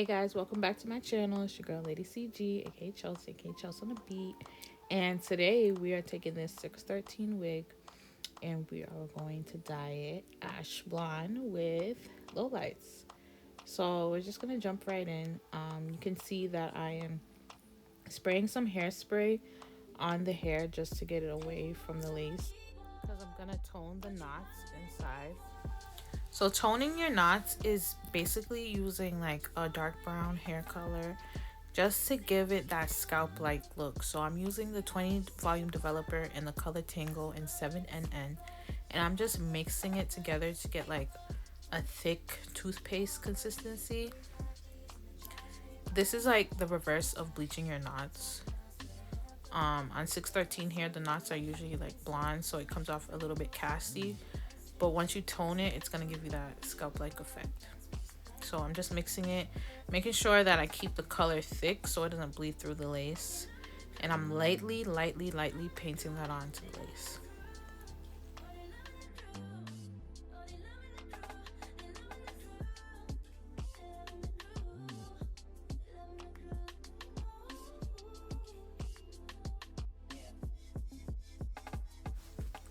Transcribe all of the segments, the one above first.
Hey guys, welcome back to my channel. It's your girl Ladycg, aka Chelsea, aka Chelsea on the beat. And today we are taking this 613 wig and we are going to dye it ash blonde with Lowlights. So we're just gonna jump right in. You can see that I am spraying some hairspray on the hair just to get it away from the lace because I'm gonna tone the knots inside. So toning your knots is basically using like a dark brown hair color just to give it that scalp like look. So I'm using the 20 volume developer in the color Tango in 7NN, and I'm just mixing it together to get like a thick toothpaste consistency. This is like the reverse of bleaching your knots. On 613 hair, the knots are usually like blonde, so it comes off a little bit casty. But once you tone it, it's gonna give you that scalp-like effect. So I'm just mixing it, making sure that I keep the color thick so it doesn't bleed through the lace. And I'm lightly painting that onto the lace.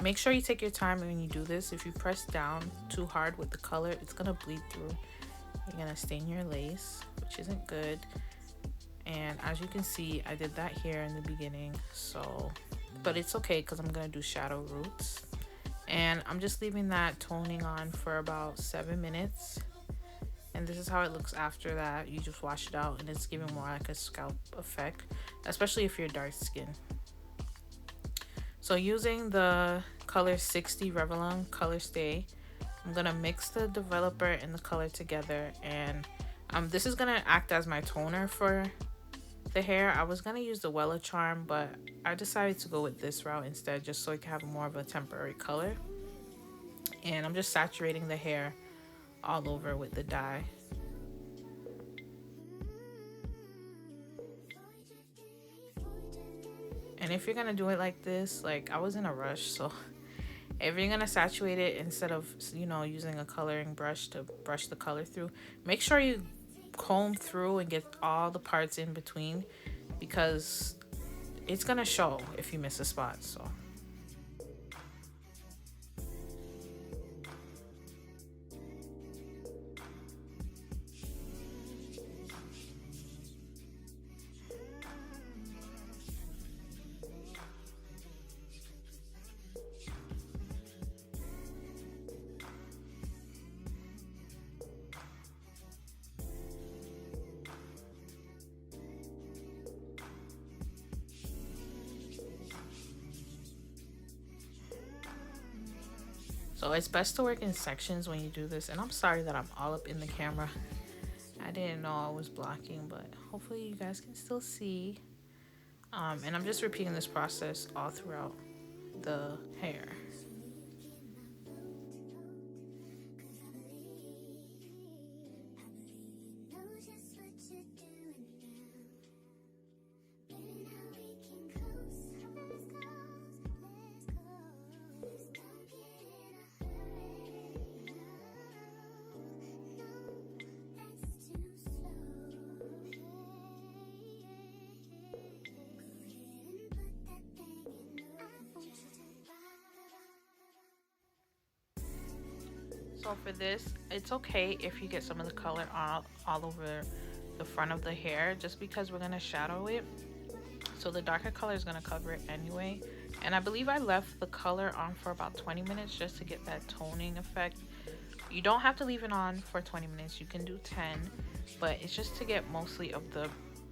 Make sure you take your time when you do this. If you press down too hard with the color, it's gonna bleed through. You're gonna stain your lace, which isn't good. And as you can see, I did that here in the beginning, so but it's okay because I'm gonna do shadow roots. And I'm just leaving that toning on for about 7 minutes. And this is how it looks after that. You just wash it out and it's giving more like a scalp effect, especially if you're dark skin. So using the color 60 Revlon Color Stay, I'm gonna mix the developer and the color together, and this is gonna act as my toner for the hair. I was gonna use the Wella Charm, but I decided to go with this route instead, just so it can have more of a temporary color. And I'm just saturating the hair all over with the dye. And if you're gonna do it like this, like I was in a rush, so if you're gonna saturate it, instead of, you know, using a coloring brush to brush the color through, make sure you comb through and get all the parts in between, because it's gonna show if you miss a spot. So it's best to work in sections when you do this. And I'm sorry that I'm all up in the camera. I didn't know I was blocking, but hopefully you guys can still see. And I'm just repeating this process all throughout the hair. So for this, it's okay if you get some of the color all over the front of the hair, just because we're gonna shadow it. So the darker color is gonna cover it anyway. And I believe I left the color on for about 20 minutes just to get that toning effect. You don't have to leave it on for 20 minutes, you can do 10, but it's just to get mostly of the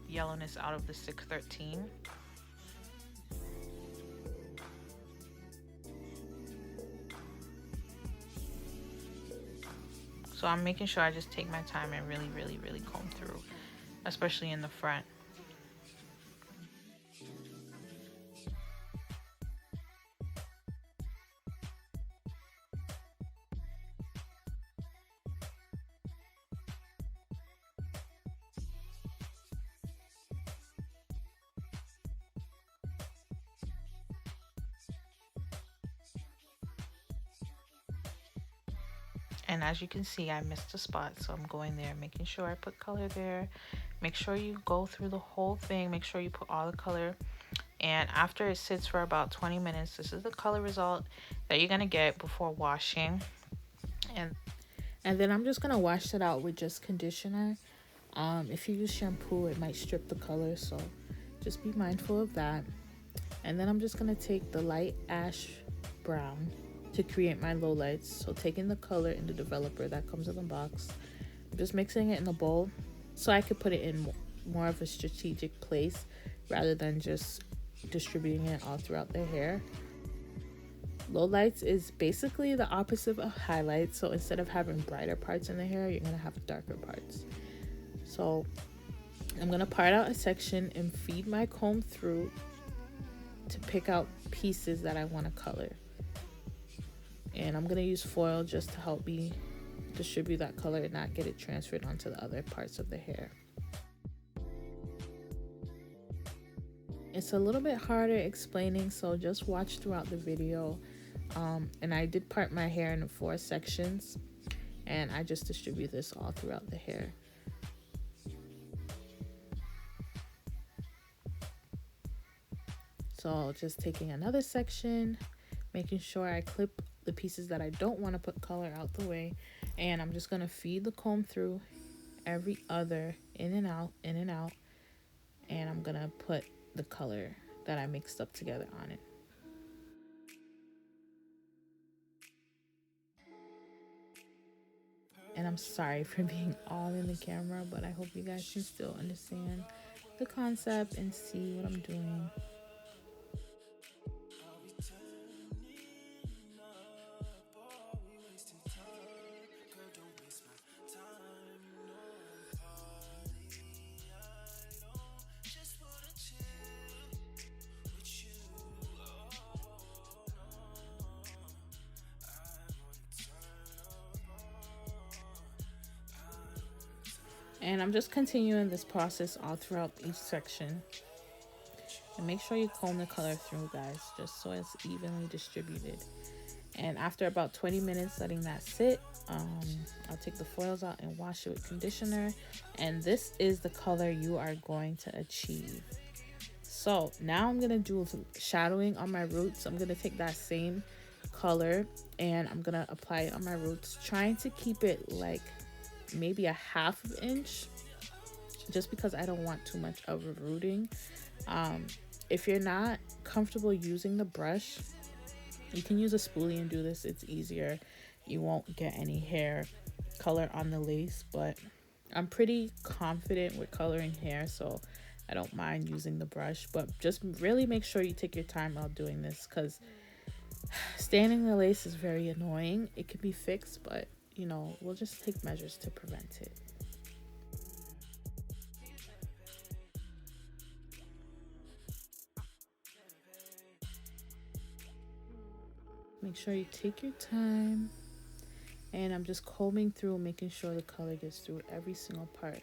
yellowness out of the 613. So I'm making sure I just take my time and really comb through, especially in the front. And as you can see, I missed a spot, so I'm going there, making sure I put color there. Make sure you go through the whole thing, make sure you put all the color. And after it sits for about 20 minutes, this is the color result that you're gonna get before washing. And then I'm just gonna wash it out with just conditioner. If you use shampoo, it might strip the color, so just be mindful of that. And then I'm just gonna take the light ash brown to create my lowlights. So taking the color in the developer that comes in the box, I'm just mixing it in a bowl so I could put it in more of a strategic place rather than just distributing it all throughout the hair. Lowlights is basically the opposite of highlights. So instead of having brighter parts in the hair, you're gonna have darker parts. So I'm gonna part out a section and feed my comb through to pick out pieces that I want to color. And I'm gonna use foil just to help me distribute that color and not get it transferred onto the other parts of the hair. It's a little bit harder explaining, so just watch throughout the video. And I did part my hair into 4 sections, and I just distribute this all throughout the hair. So just taking another section, making sure I clip the pieces that I don't want to put color out the way, and I'm just gonna feed the comb through every other in and out, and I'm gonna put the color that I mixed up together on it. And I'm sorry for being all in the camera, but I hope you guys can still understand the concept and see what I'm doing. And I'm just continuing this process all throughout each section. And make sure you comb the color through, guys, just so it's evenly distributed. And after about 20 minutes letting that sit, I'll take the foils out and wash it with conditioner. And this is the color you are going to achieve. So now I'm gonna do shadowing on my roots. I'm gonna take that same color and I'm gonna apply it on my roots, trying to keep it like maybe a half inch, just because I don't want too much of a rooting. If you're not comfortable using the brush, you can use a spoolie and do this. It's easier. You won't get any hair color on the lace, but I'm pretty confident with coloring hair, so I don't mind using the brush. But just really make sure you take your time while doing this, because staining the lace is very annoying. It can be fixed, but you know, we'll just take measures to prevent it. Make sure you take your time, and I'm just combing through, making sure the color gets through every single part.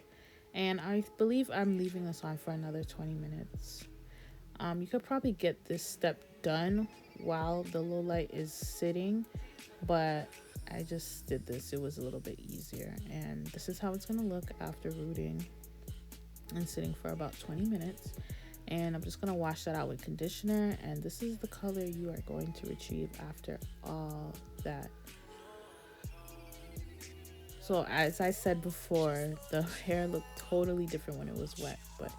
And I believe I'm leaving this on for another 20 minutes. You could probably get this step done while the low light is sitting, but I just did this. It was a little bit easier, and this is how it's gonna look after rooting and sitting for about 20 minutes. And I'm just gonna wash that out with conditioner, and this is the color you are going to achieve after all that. So as I said before, the hair looked totally different when it was wet, but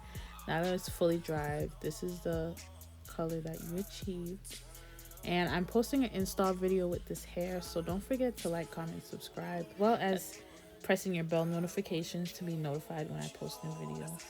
now that it's fully dried, this is the color that you achieved. And I'm posting an install video with this hair, so don't forget to like, comment, subscribe, as well as pressing your bell notifications to be notified when I post new videos.